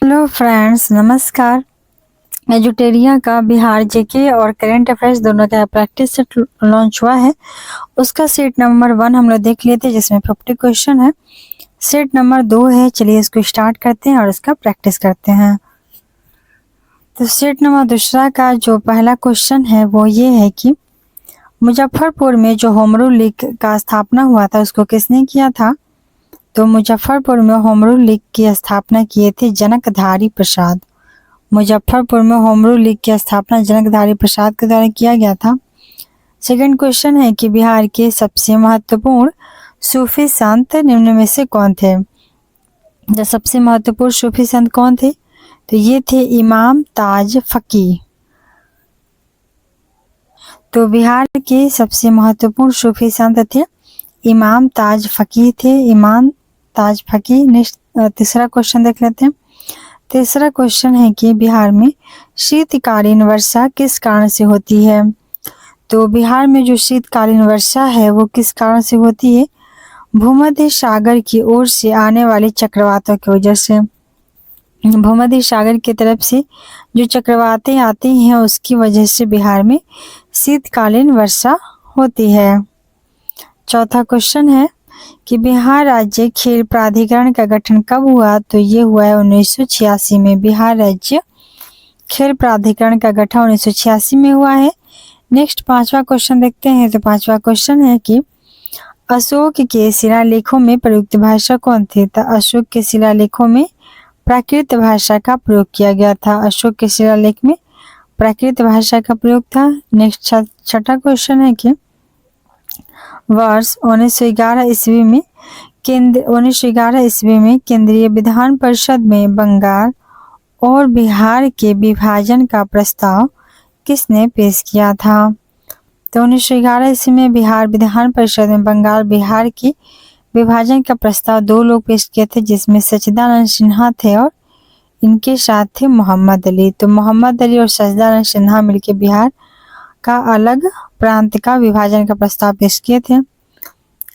Hello friends, नमस्कार। एजुटेरिया का बिहार जेके और करंट अफेयर्स दोनों का प्रैक्टिस सेट लॉन्च हुआ है। उसका सेट नंबर 1 हम लोग देख लेते हैं, जिसमें 50 क्वेश्चन है। सेट नंबर 2 है, चलिए इसको स्टार्ट करते हैं और इसका प्रैक्टिस करते हैं। तो सेट नंबर दूसरा का जो पहला क्वेश्चन है वो ये है कि मुजफ्फरपुर में जो होम रूल लीग का स्थापना हुआ था उसको किसने किया था? तो मुजफ्फरपुर में होम रूल लीग की स्थापना किए थे जनकधारी प्रसाद। मुजफ्फरपुर में होम रूल लीग की स्थापना जनकधारी प्रसाद के द्वारा किया गया था। सेकंड क्वेश्चन है कि बिहार के सबसे महत्वपूर्ण सूफी संत निम्न में से कौन थे? जो सबसे महत्वपूर्ण सूफी संत कौन थे? तो ये थे इमाम ताज फकीह। तो बिहार के सबसे महत्वपूर्ण सूफी संत थे इमाम ताज फकीह थे, इमाम ताज फकीह। नेक्स्ट तीसरा क्वेश्चन देख लेते हैं। तीसरा क्वेश्चन है कि बिहार में शीतकालीन वर्षा किस कारण से होती है? तो बिहार में जो शीतकालीन वर्षा है वो किस कारण से होती है? भूमध्य सागर की ओर से आने वाले चक्रवातों की वजह से। भूमध्य सागर की तरफ से जो चक्रवातें आते हैं उसकी वजह से बिहार में शीतकालीन वर्षा होती है। चौथा क्वेश्चन है कि बिहार राज्य खेल प्राधिकरण का गठन कब हुआ? तो ये हुआ है 1986 में। बिहार राज्य खेल प्राधिकरण का गठन 1986 में हुआ है। नेक्स्ट पांचवा क्वेश्चन देखते हैं। तो पांचवा क्वेश्चन है कि अशोक के शिलालेखों में प्रयुक्त भाषा कौन थी? तो अशोक के शिलालेखों में प्राकृत भाषा का प्रयोग किया गया था। अशोक के शिलालेख में प्राकृत भाषा का प्रयोग था। नेक्स्ट छठा क्वेश्चन है कि वर्ष 1911 ईस्वी में 1911 ईस्वी में केंद्रीय विधान परिषद में बंगाल और बिहार के विभाजन का प्रस्ताव किसने पेश किया था? तो 1911 ईस्वी में बिहार विधान परिषद में बंगाल बिहार के विभाजन का प्रस्ताव 2 लोग पेश किए थे, जिसमें सच्चिदानंद सिन्हा थे और इनके साथ थे मोहम्मद अली। तो मोहम्मद अली और सच्चिदानंद सिन्हा मिलकर बिहार का अलग प्रांत का विभाजन का प्रस्ताव पेश किए थे।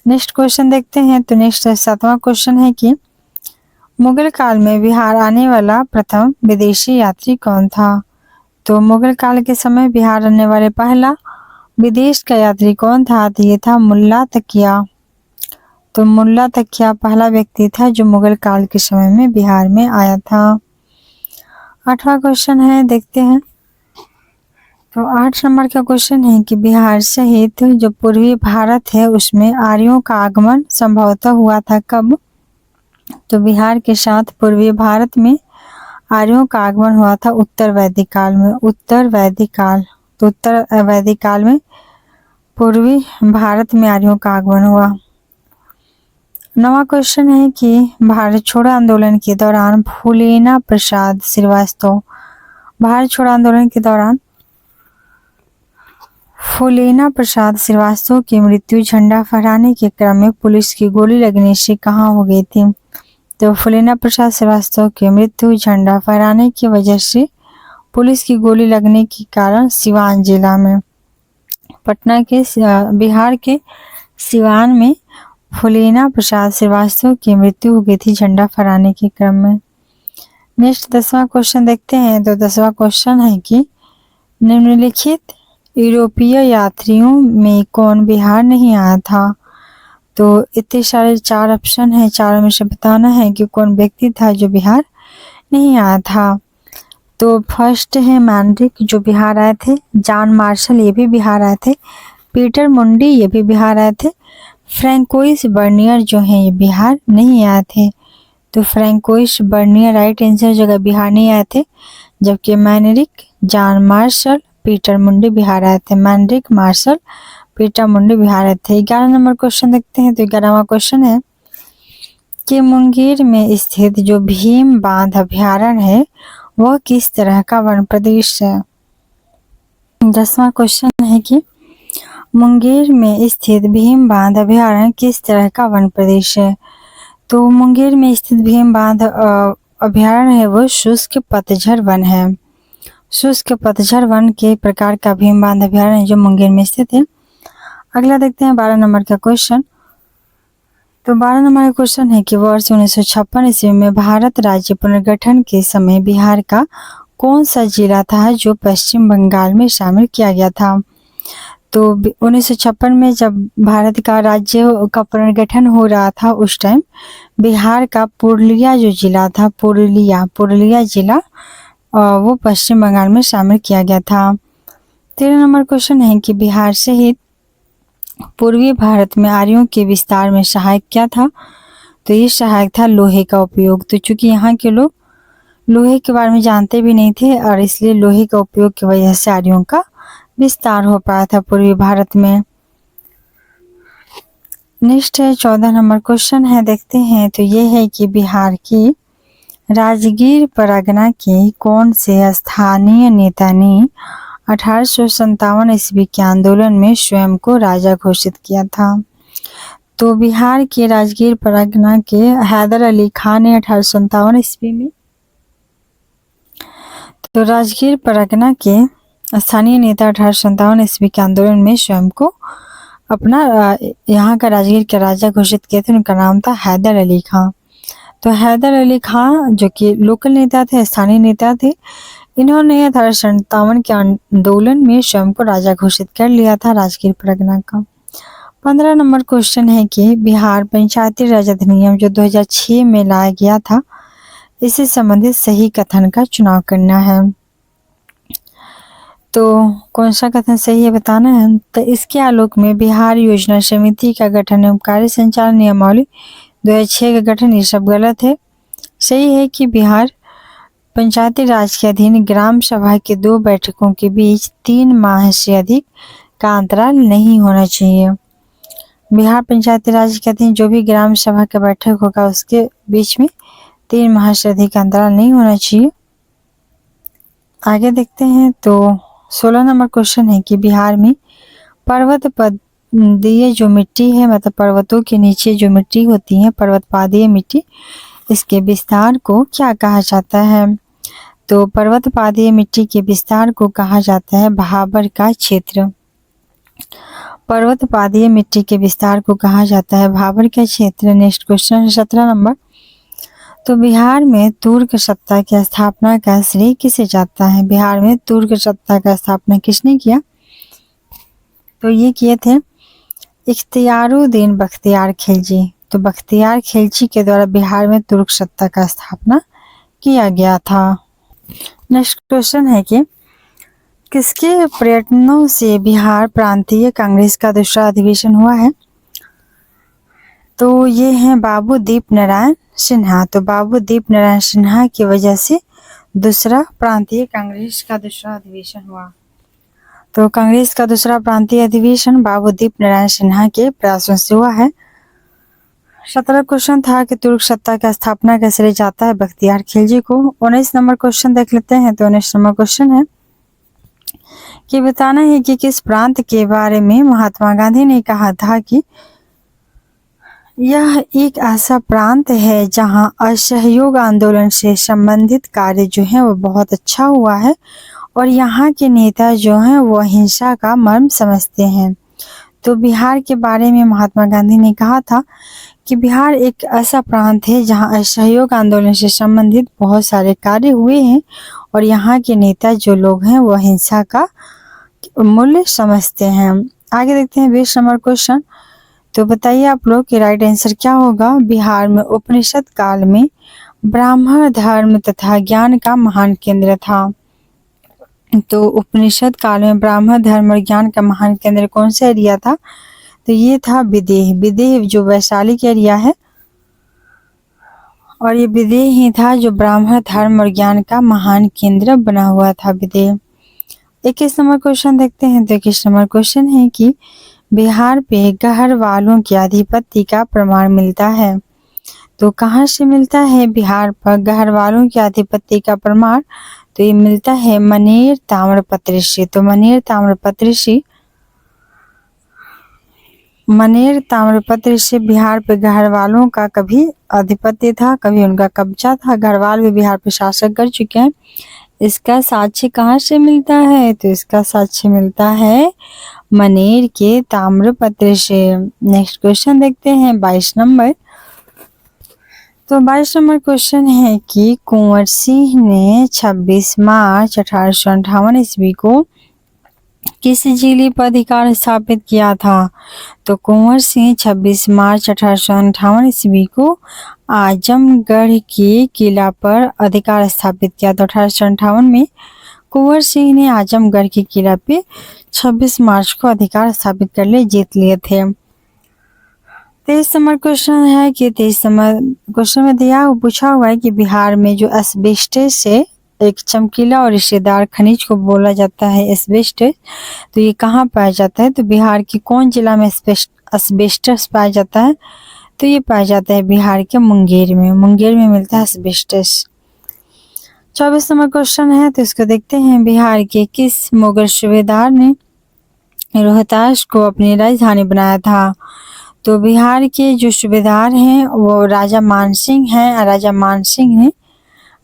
नेक्स्ट क्वेश्चन देखते हैं। तो नेक्स्ट 7वां क्वेश्चन है कि मुगल काल में बिहार आने वाला प्रथम विदेशी यात्री कौन था? तो मुगल काल के समय बिहार आने वाले पहला विदेश का यात्री कौन था? तो ये था मुल्ला तकिया। तो मुल्ला तकिया पहला व्यक्ति था जो मुगल काल के समय में बिहार में आया था। 8वां क्वेश्चन है, देखते हैं। तो 8 नंबर का क्वेश्चन है कि बिहार सहित जो पूर्वी भारत है उसमें आर्यों का आगमन संभवतः हुआ था कब? तो बिहार के साथ पूर्वी भारत में आर्यों का आगमन हुआ था उत्तर वैदिक काल में। उत्तर वैदिक काल, तो उत्तर वैदिक काल में पूर्वी भारत में आर्यों का आगमन हुआ। 9वां क्वेश्चन है कि भारत छोड़ो आंदोलन के दौरान फूलेना प्रसाद श्रीवास्तव, भारत छोड़ो आंदोलन के दौरान फूलेना प्रसाद श्रीवास्तव की मृत्यु झंडा फहराने के क्रम में पुलिस की गोली लगने से कहाँ हो गई थी? तो फूलेना प्रसाद श्रीवास्तव की मृत्यु झंडा फहराने की वजह से पुलिस की गोली लगने के कारण सिवान जिला में, पटना के बिहार के सिवान में फूलेना प्रसाद श्रीवास्तव की मृत्यु हो गई थी झंडा फहराने के क्रम में। नेक्स्ट 10वां क्वेश्चन देखते हैं। तो 10वां क्वेश्चन है कि निम्नलिखित यूरोपीय यात्रियों में कौन बिहार नहीं आया था? तो इतने सारे 4 ऑप्शन है, चारों में से बताना है कि कौन व्यक्ति था जो बिहार नहीं आया था। तो फर्स्ट है मैंड्रिक जो बिहार आए थे, जॉन मार्शल ये भी बिहार आए थे, पीटर मुंडी ये भी बिहार आए थे, फ्रैंकोइस बर्नियर जो है ये बिहार नहीं आए थे। तो फ्रैंकोइस बर्नियर राइट आंसर जगह बिहार नहीं आए थे, जबकि मैंड्रिक, जॉन मार्शल, पीटर मुंडी बिहार आए थे। मैंड्रिक, मार्शल, पीटर मुंडी बिहार आए थे। 11 नंबर क्वेश्चन देखते हैं। तो 11वां क्वेश्चन है कि मुंगेर में स्थित जो भीम बांध अभ्यारण्य है वह किस तरह का वन प्रदेश है? 10वां क्वेश्चन है कि मुंगेर में स्थित भीम बांध अभ्यारण्य किस तरह का वन प्रदेश है? तो मुंगेर में स्थित भीम बांध अभ्यारण्य है वो शुष्क पतझड़ वन है। शुष्क पतझड़ वन के प्रकार का भीम बांध अभ्यारण्य जो मुंगेर में स्थित है। अगला देखते हैं 12 नंबर का क्वेश्चन तो 12 नंबर का क्वेश्चन है कि वर्ष 1956 ईस्वी में भारत राज्य पुनर्गठन के समय बिहार का कौन सा जिला था जो पश्चिम बंगाल में शामिल किया गया था। तो 1956 में जब भारत का राज्य का पुनर्गठन हो रहा था उस टाइम बिहार का पुरुलिया जो जिला था, पुरुलिया जिला वो पश्चिम बंगाल में शामिल किया गया था। 13 नंबर क्वेश्चन है कि बिहार सहित पूर्वी भारत में आर्यों के विस्तार में सहायक क्या था। तो ये सहायक था लोहे का उपयोग। तो चूंकि यहाँ के लोग लोहे के बारे में जानते भी नहीं थे और इसलिए लोहे का उपयोग की वजह से आर्यों का विस्तार हो पाया था पूर्वी भारत में। नेक्स्ट है 14 नंबर क्वेश्चन है, देखते हैं। तो ये है कि बिहार की राजगीर परगना के कौन से स्थानीय नेता ने 1857 ईस्वी के आंदोलन में स्वयं को राजा घोषित किया था। तो बिहार के राजगीर परगना के हैदर अली खान ने 1857 ईस्वी में, तो राजगीर परगना के स्थानीय नेता 1857 ईस्वी के आंदोलन में स्वयं को अपना यहाँ का राजगीर के राजा घोषित किए थे। उनका नाम था हैदर अली खां। तो हैदर अली खां जो कि लोकल नेता थे, स्थानीय नेता थे, इन्होंने 1857 के आंदोलन में स्वयं को राजा घोषित कर लिया था राजगीर परगना का। 15 नंबर क्वेश्चन है कि बिहार पंचायती राज अधिनियम जो 2006 में लाया गया था, इससे संबंधित सही कथन का चुनाव करना है। तो कौन सा कथन सही है बताना है। तो इसके आलोक में बिहार योजना समिति का गठन एवं कार्य संचालन नियमावली 2006 का गठन, ये सब गलत है। सही है कि बिहार पंचायती राज के अधीन ग्राम सभा के 2 बैठकों के बीच 3 माह से अधिक का अंतराल नहीं होना चाहिए। बिहार पंचायती राज के अधीन जो भी ग्राम सभा का बैठक होगा उसके बीच में 3 माह से अधिक का अंतराल नहीं होना चाहिए। आगे देखते हैं। तो 16 नंबर क्वेश्चन है कि बिहार में पर्वत पादीय जो मिट्टी है, मतलब पर्वतों के नीचे जो मिट्टी होती है, पर्वत पादीय मिट्टी, इसके विस्तार को क्या कहा जाता है। तो पर्वत पादीय मिट्टी के विस्तार को कहा जाता है भाबर का क्षेत्र। पर्वत पादीय मिट्टी के विस्तार को कहा जाता है भाबर का क्षेत्र। Next question 17 number. तो बिहार में तुर्क सत्ता की स्थापना का श्रेय किसे जाता है। बिहार में तुर्क सत्ता का स्थापना किसने किया। तो ये किए थे इख्तियारुद्दीन बख्तियार खिलजी। तो बख्तियार खिलजी के द्वारा बिहार में तुर्क सत्ता का स्थापना किया गया था। नेक्स्ट क्वेश्चन है कि किसके प्रयत्नों से बिहार प्रांतीय कांग्रेस का दूसरा अधिवेशन हुआ है। तो ये है बाबू दीप नारायण सिन्हा। तो बाबू दीप नारायण सिन्हा की वजह से दूसरा प्रांतीय कांग्रेस का दूसरा अधिवेशन हुआ। तो कांग्रेस का दूसरा प्रांतीय अधिवेशन बाबू दीप नारायण सिन्हा के प्रयासों से हुआ है। 17 क्वेश्चन था कि तुर्क सत्ता का स्थापना का श्रेय जाता है बख्तियार खिलजी को। 19 नंबर क्वेश्चन देख लेते हैं। तो 19 नंबर क्वेश्चन है कि बताना है कि किस प्रांत के बारे में महात्मा गांधी ने कहा था कि यह एक ऐसा प्रांत है जहां असहयोग आंदोलन से संबंधित कार्य जो है वो बहुत अच्छा हुआ है और यहाँ के नेता जो हैं वो अहिंसा का मर्म समझते हैं। तो बिहार के बारे में महात्मा गांधी ने कहा था कि बिहार एक ऐसा प्रांत है जहां असहयोग आंदोलन से संबंधित बहुत सारे कार्य हुए हैं और यहाँ के नेता जो लोग हैं वो अहिंसा का मूल्य समझते हैं। आगे देखते हैं 20 नंबर क्वेश्चन। तो बताइए आप लोग कि राइट आंसर क्या होगा। बिहार में उपनिषद काल में ब्राह्मण धर्म तथा ज्ञान का महान केंद्र था। तो उपनिषद काल में ब्राह्मण धर्म और ज्ञान का महान केंद्र कौन सा एरिया था। तो ये था विदेह। विदेह जो वैशाली का एरिया है और ये विदेह ही था जो ब्राह्मण धर्म और ज्ञान का महान केंद्र बना हुआ था विदेह। 21 नंबर क्वेश्चन देखते हैं। तो 21 नंबर क्वेश्चन है कि बिहार पे गढ़वालों के आधिपत्य का प्रमाण मिलता है। तो कहाँ से मिलता है बिहार पर गढ़वालों के आधिपत्य का प्रमाण। तो ये मिलता है मनेर ताम्रपत्र से। तो मनेर ताम्रपत्र से बिहार पे गढ़वालों का कभी आधिपत्य था, कभी उनका कब्जा था। गढ़वाल भी बिहार पे शासन कर चुके हैं। इसका साक्ष्य कहाँ से मिलता है। तो इसका साक्ष्य मिलता है मनेर के ताम्रपत्र से। नेक्स्ट क्वेश्चन देखते हैं 22 नंबर। तो 22 नंबर क्वेश्चन है कि कुंवर सिंह ने 26 मार्च 1858 ईस्वी को किस जिले पर अधिकार स्थापित किया था? तो कुंवर सिंह 26 मार्च 1858 ईस्वी को आजमगढ़ के किला पर अधिकार स्थापित किया। तो 1858 में कुंवर सिंह ने आजमगढ़ के किला पे 26 मार्च को अधिकार स्थापित कर लिए, जीत लिए थे। 23 नंबर क्वेश्चन है कि 23 नंबर क्वेश्चन में दिया पूछा हुआ है कि बिहार में जो एस्बेस्टस से एक चमकीला और रिश्तेदार खनिज को बोला जाता है एस्बेस्टस, तो ये कहाँ पाया जाता है? तो बिहार के कौन जिला में एस्बेस्टस पाया जाता है? तो ये पाया जाता है बिहार के मुंगेर में। मुंगेर में मिलता है एस्बेस्टस। 24 नंबर क्वेश्चन है, तो इसको देखते हैं। बिहार के किस मुगल सूबेदार ने रोहतास को अपनी राजधानी बनाया था? तो बिहार के जो सूबेदार हैं वो राजा मानसिंह हैं। राजा मानसिंह ने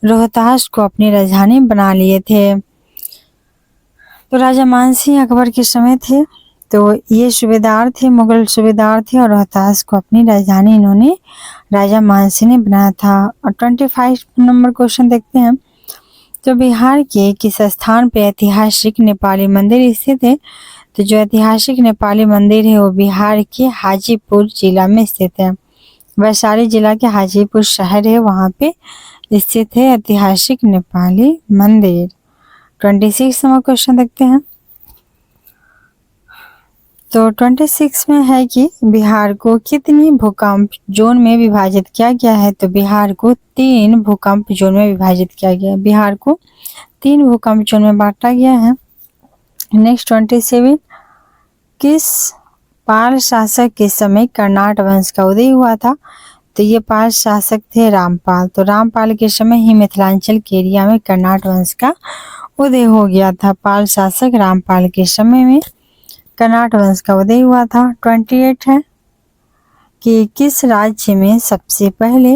रोहतास को अपनी राजधानी बना लिए थे। तो राजा मानसिंह अकबर के समय थे, तो ये सूबेदार थे, मुगल सूबेदार थे, और रोहतास को अपनी राजधानी इन्होंने राजा मानसिंह ने बनाया था। और 25 नंबर क्वेश्चन देखते हैं। तो बिहार के किस स्थान पे ऐतिहासिक नेपाली मंदिर स्थित है? तो जो ऐतिहासिक नेपाली मंदिर है वो बिहार के हाजीपुर जिला में स्थित है। वैशाली जिला के हाजीपुर शहर है, वहाँ पे स्थित है ऐतिहासिक नेपाली मंदिर। 26 नंबर क्वेश्चन देखते हैं। तो 26 में है कि बिहार को कितनी भूकंप जोन में विभाजित किया गया है? तो बिहार को 3 भूकंप जोन में विभाजित किया गया है। बिहार को 3 भूकंप जोन में बांटा गया है। नेक्स्ट 27, किस पाल शासक के समय कर्नाट वंश का उदय हुआ था? तो ये पाल शासक थे रामपाल। तो रामपाल के समय ही मिथिलांचल के एरिया में कर्नाट वंश का उदय हो गया था। पाल शासक रामपाल के समय में कर्नाट वंश का उदय हुआ था। 28 है कि किस राज्य में सबसे पहले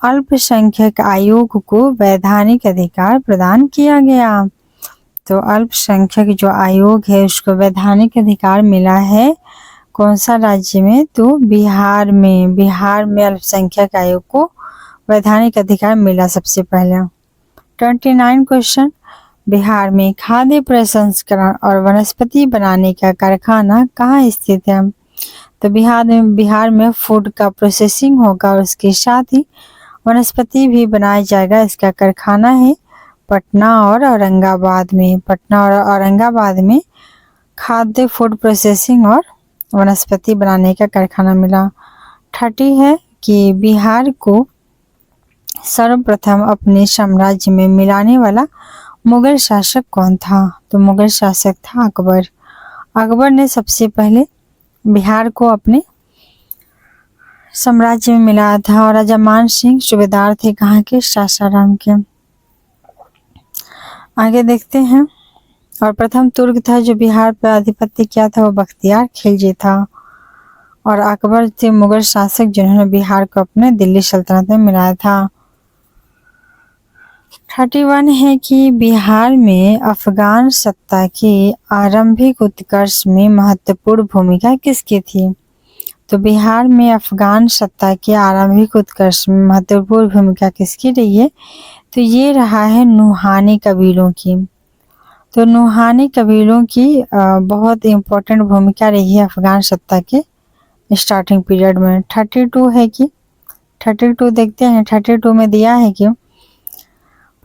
अल्पसंख्यक आयोग को वैधानिक अधिकार प्रदान किया गया? तो अल्पसंख्यक जो आयोग है उसको वैधानिक अधिकार मिला है कौन सा राज्य में? तो बिहार में। बिहार में अल्पसंख्यक आयोग को वैधानिक अधिकार मिला सबसे पहले। 29 क्वेश्चन, बिहार में खाद्य प्रसंस्करण और वनस्पति बनाने का कारखाना कहाँ स्थित है? तो बिहार में फूड का प्रोसेसिंग होगा और उसके साथ ही वनस्पति भी बनाया जाएगा। इसका कारखाना है पटना और औरंगाबाद में। पटना और औरंगाबाद में खाद्य फूड प्रोसेसिंग और वनस्पति बनाने का कारखाना मिला। 30 है कि बिहार को सर्वप्रथम अपने साम्राज्य में मिलाने वाला मुगल शासक कौन था? तो मुगल शासक था अकबर। अकबर ने सबसे पहले बिहार को अपने साम्राज्य में मिलाया था। और राजा मान सिंह सूबेदार थे कहाँ के? सासाराम के। आगे देखते हैं। और प्रथम तुर्क था जो बिहार पर आधिपत्य किया था वो बख्तियार खिलजी था। और अकबर थे मुगल शासक जिन्होंने बिहार को अपने दिल्ली सल्तनत में मिलाया था। 31 है कि बिहार में अफगान सत्ता के आरंभिक उत्कर्ष में महत्वपूर्ण भूमिका किसकी थी? तो बिहार में अफगान सत्ता के आरंभिक उत्कर्ष में महत्वपूर्ण भूमिका किसकी रही है? तो ये रहा है नुहानी कबीलों की। तो नुहानी कबीलों की बहुत इम्पोर्टेंट भूमिका रही है अफगान सत्ता के स्टार्टिंग पीरियड में। 32 है कि 32 देखते हैं। 32 में दिया है कि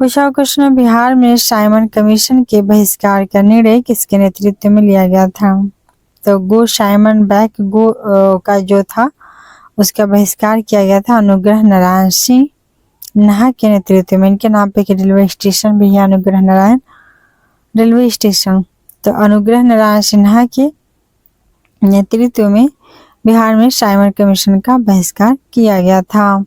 पूछा क्वेश्चन, बिहार में साइमन कमीशन के बहिष्कार का निर्णय किसके नेतृत्व में लिया गया था? तो गो साइमन बैक गो का जो था उसका बहिष्कार किया गया था अनुग्रह नारायण सिंह नाहक के नेतृत्व में। इनके नाम पे एक रेलवे स्टेशन भी है, अनुग्रह नारायण रेलवे स्टेशन। तो अनुग्रह नारायण सिन्हा के नेतृत्व में बिहार में साइमन कमीशन का बहिष्कार किया गया था।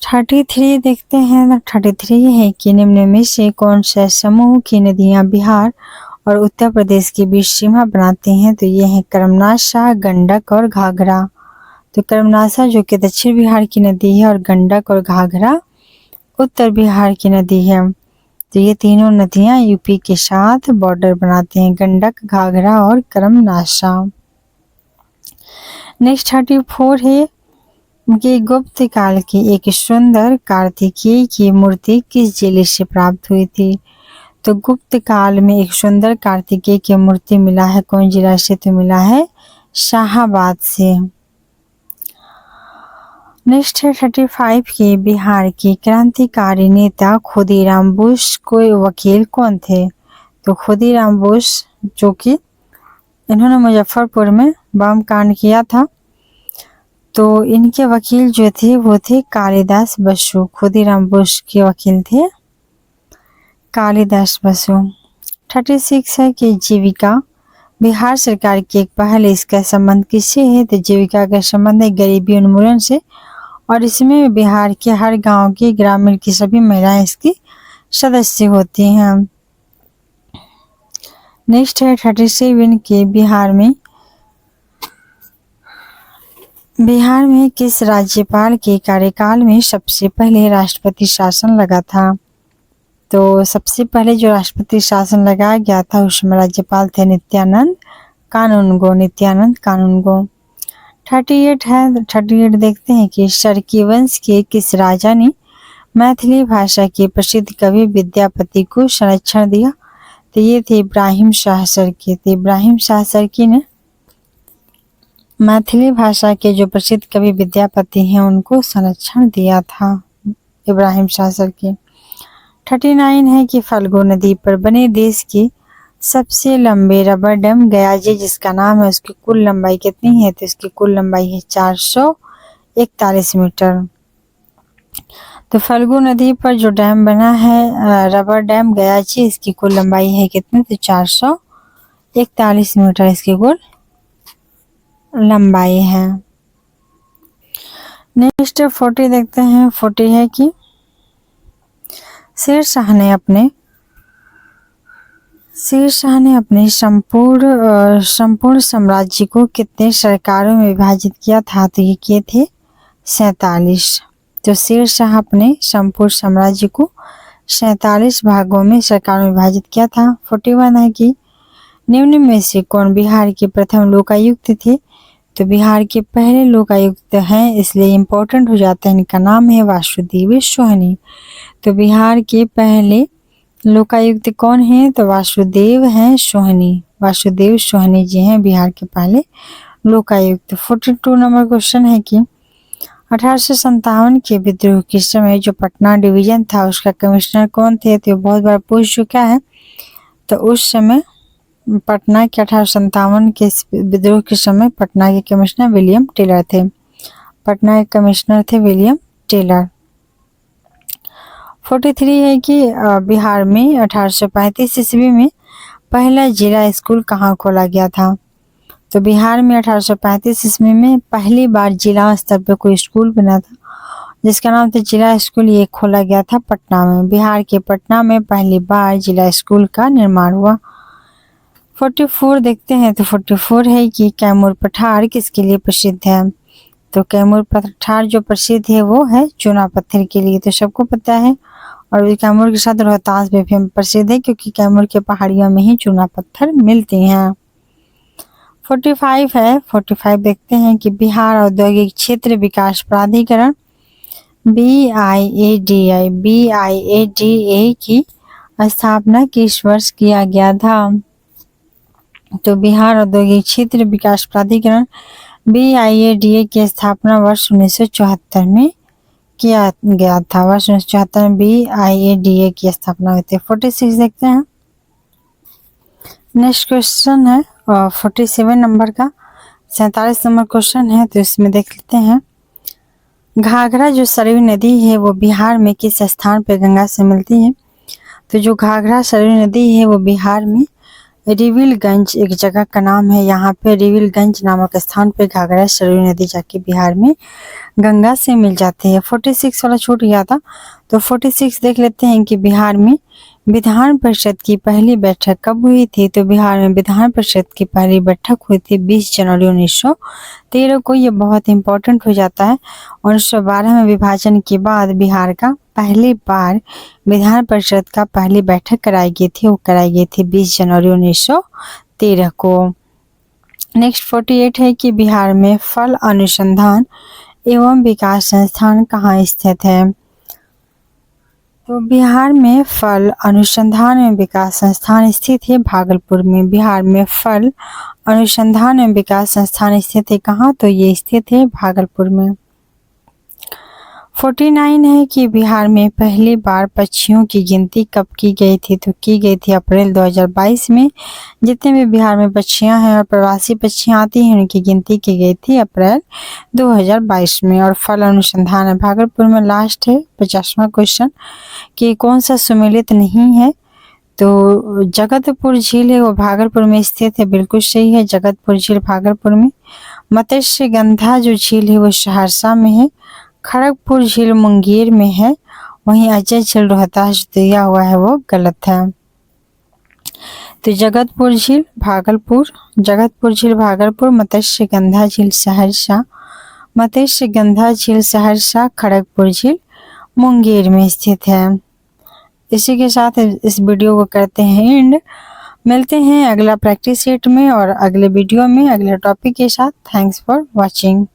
33 देखते हैं। 33 है कि निम्न में से कौन से समूह की नदियां बिहार और उत्तर प्रदेश के बीच सीमा बनाते हैं? तो ये है कर्मनाशा, गंडक और घाघरा। तो कर्मनाशा जो कि दक्षिण बिहार की नदी है और गंडक और घाघरा उत्तर बिहार की नदी है। तो ये तीनों नदियां यूपी के साथ बॉर्डर बनाते हैं, गंडक, घाघरा और कर्मनाशा। नेक्स्ट 34 है कि गुप्त काल की एक सुंदर कार्तिकेय की मूर्ति किस जिले से प्राप्त हुई थी। तो गुप्त काल में एक सुंदर कार्तिकेय की मूर्ति मिला है कौन जिला से, तो मिला है शाहाबाद से। नेक्स्ट है 35 के बिहार के क्रांतिकारी नेता खुदीराम बोस के वकील कौन थे। तो खुदीराम बोस जो कि इन्होंने मुजफ्फरपुर में बम कांड किया था, तो इनके वकील जो थे वो थे कालिदास बसु। खुदीराम बोस के वकील थे कालिदास बसु। 36 है कि जीविका बिहार सरकार की एक पहल, इसका संबंध किससे है। तो जीविका का संबंध है गरीबी उन्मूलन से, और इसमें बिहार के हर गांव की ग्रामीण की सभी महिलाएं इसकी सदस्य होती हैं। नेक्स्ट है 37 के बिहार में किस राज्यपाल के कार्यकाल में सबसे पहले राष्ट्रपति शासन लगा था। तो सबसे पहले जो राष्ट्रपति शासन लगाया गया था उसमें राज्यपाल थे नित्यानंद कानूनगो। 38 है, 38 देखते हैं कि सरकी वंश के किस राजा ने मैथिली भाषा के प्रसिद्ध कवि विद्यापति को संरक्षण दिया। तो ये थे इब्राहिम शाह सरकी। तो इब्राहिम शाह सरकी ने मैथिली भाषा के जो प्रसिद्ध कवि विद्यापति हैं उनको संरक्षण दिया था, इब्राहिम शाह सरकी। 39 है कि फल्गु नदी पर बने देश की सबसे लंबे रबर डैम गयाजी जिसका नाम है, उसकी कुल लंबाई कितनी है। तो इसकी कुल लंबाई है 441 मीटर। तो फल्गु नदी पर जो डैम बना है रबर डैम गयाजी, इसकी कुल लंबाई है कितनी, तो 441 मीटर इसकी कुल लंबाई है। नेक्स्ट 40 देखते हैं। 40 है कि शेर शाह ने अपने संपूर्ण साम्राज्य को कितने सरकारों में विभाजित किया था। तो ये किए थे 47। तो शेर शाह अपने संपूर्ण साम्राज्य को 47 भागों में सरकारों में विभाजित किया था। 41 है कि निम्न में से कौन बिहार के प्रथम लोकायुक्त थे। तो बिहार के पहले लोकायुक्त हैं, इसलिए इम्पोर्टेंट हो जाता है, इनका नाम है वासुदेव सोहनी। तो बिहार के पहले लोकायुक्त कौन है, तो वासुदेव सोहनी जी हैं बिहार के पहले लोकायुक्त। 42 नंबर क्वेश्चन है कि 1857 के विद्रोह के समय जो पटना डिवीजन था उसका कमिश्नर कौन थे। तो बहुत बार पूछ चुका है। तो उस समय पटना के 1857 के विद्रोह के समय पटना के कमिश्नर विलियम टेलर थे। पटना के कमिश्नर थे विलियम टेलर। 43 है कि बिहार में 1835 ईस्वी में पहला जिला स्कूल कहाँ खोला गया था। तो बिहार में 1835 ईस्वी में पहली बार जिला स्तर पर कोई स्कूल बना था जिसका नाम था जिला स्कूल। ये खोला गया था पटना में। बिहार के पटना में पहली बार जिला स्कूल का निर्माण हुआ। 44 देखते हैं। तो 44 है कि कैमूर पठार किसके लिए प्रसिद्ध है। तो कैमूर पठार जो प्रसिद्ध है वो है चूना पत्थर के लिए, तो सबको पता है। और कैमूर के साथ रोहतास भी प्रसिद्ध है क्योंकि कैमूर के पहाड़ियों में ही चूना पत्थर मिलती हैं। 45 है। 45 देखते हैं कि बिहार औद्योगिक क्षेत्र विकास प्राधिकरण BIADA की स्थापना किस वर्ष किया गया था। तो बिहार औद्योगिक क्षेत्र विकास प्राधिकरण BIADA की स्थापना वर्ष 1974 में किया गया था। वर्ष 1974 में BIADA की स्थापना हुई थी। 46 देखते हैं। नेक्स्ट क्वेश्चन है 47 नंबर का 47 नंबर क्वेश्चन है। तो इसमें देख लेते हैं। घाघरा जो सरयू नदी है वो बिहार में किस स्थान पर गंगा से मिलती है। तो जो घाघरा सरयू नदी है वो बिहार में रिविलगंज एक जगह का नाम है, यहाँ पे रिविलगंज नामक स्थान पे घाघरा सरयू नदी जाके बिहार में गंगा से मिल जाती है। 46 वाला छूट गया था। तो 46 देख लेते हैं कि बिहार में विधान परिषद की पहली बैठक कब हुई थी। तो बिहार में विधान परिषद की पहली बैठक हुई थी 20 जनवरी 1913 को। ये बहुत इंपॉर्टेंट हो जाता है। 1912 में विभाजन के बाद बिहार का पहली बार विधान परिषद का पहली बैठक कराई गई थी, वो कराई गई थी 20 जनवरी 1913 को। नेक्स्ट 48 है कि बिहार में फल अनुसंधान एवं विकास संस्थान कहाँ स्थित है। तो बिहार में फल अनुसंधान एवं विकास संस्थान स्थित है भागलपुर में। बिहार में फल अनुसंधान एवं विकास संस्थान स्थित है कहाँ, तो ये स्थित है भागलपुर में। 49 है कि बिहार में पहली बार पक्षियों की गिनती कब की गई थी, तो की गई थी अप्रैल 2022 में। जितने भी बिहार में पक्षियां हैं और प्रवासी पक्षियां आती हैं उनकी गिनती की गई थी अप्रैल 2022 में। और फल अनुसंधान है भागलपुर में। लास्ट है 50वां क्वेश्चन कि कौन सा सुमेलित नहीं है, तो जगतपुर झील है वो भागलपुर में स्थित है, बिल्कुल सही है, जगतपुर झील भागलपुर में। मत्स्यगंधा जो झील है वो सहरसा में है। खड़गपुर झील मुंगेर में है। वहीं अजय झील रोहतास दिया हुआ है वो गलत है। तो जगतपुर झील भागलपुर, जगतपुर झील भागलपुर, मत्स्यगंधा झील सहरसा, मत्स्यगंधा झील सहरसा, खड़गपुर झील मुंगेर में स्थित है। इसी के साथ इस वीडियो को करते हैं एंड। मिलते हैं अगला प्रैक्टिस सेट में और अगले वीडियो में अगले टॉपिक के साथ। Thanks for watching.